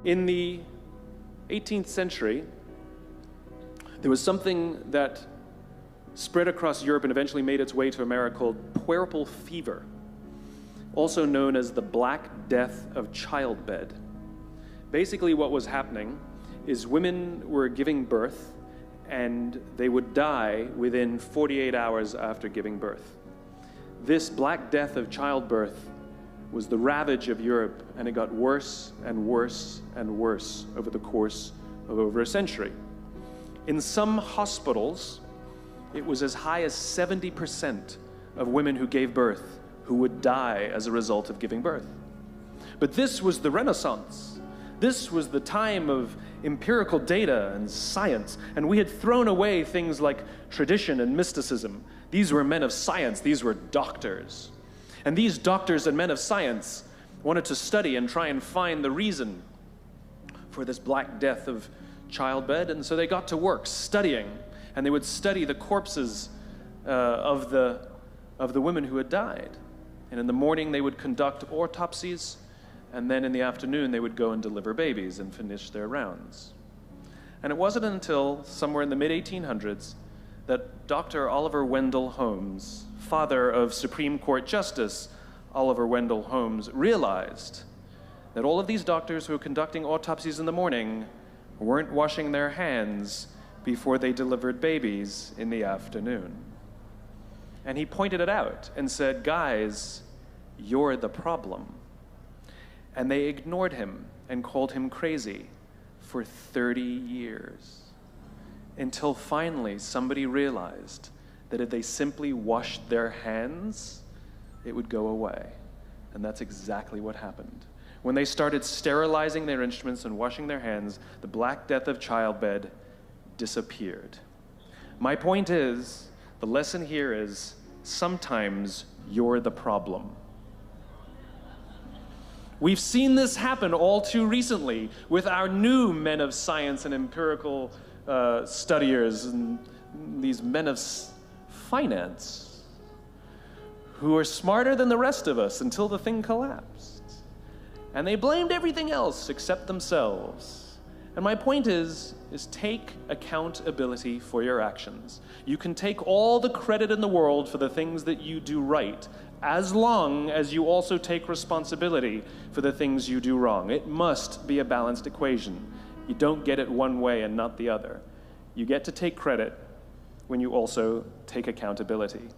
In the 18th century, there was something that spread across Europe and eventually made its way to America called puerperal fever, also known as the Black Death of childbed. Basically what was happening is women were giving birth and they would die within 48 hours after giving birth. This Black Death of childbirth was the ravage of Europe, and it got worse and worse and worse over the course of over a century. In some hospitals, it was as high as 70% of women who gave birth who would die as a result of giving birth. But this was the Renaissance. This was the time of empirical data and science, and we had thrown away things like tradition and mysticism. These were men of science, these were doctors. And these doctors and men of science wanted to study and try and find the reason for this Black Death of childbed, and so they got to work studying, and they would study the corpses of the women who had died. And in the morning they would conduct autopsies, and then in the afternoon they would go and deliver babies and finish their rounds. And it wasn't until somewhere in the mid-1800s that Dr. Oliver Wendell Holmes, father of Supreme Court Justice Oliver Wendell Holmes, realized that all of these doctors who were conducting autopsies in the morning weren't washing their hands before they delivered babies in the afternoon. And he pointed it out and said, "Guys, you're the problem." And they ignored him and called him crazy for 30 years, until finally somebody realized that if they simply washed their hands, it would go away. And that's exactly what happened. When they started sterilizing their instruments and washing their hands, the Black Death of childbed disappeared. My point is, the lesson here is, sometimes you're the problem. We've seen this happen all too recently with our new men of science and empirical studiers and these men of finance who are smarter than the rest of us until the thing collapsed. And they blamed everything else except themselves. And my point is take accountability for your actions. You can take all the credit in the world for the things that you do right, as long as you also take responsibility for the things you do wrong. It must be a balanced equation. You don't get it one way and not the other. You get to take credit when you also take accountability.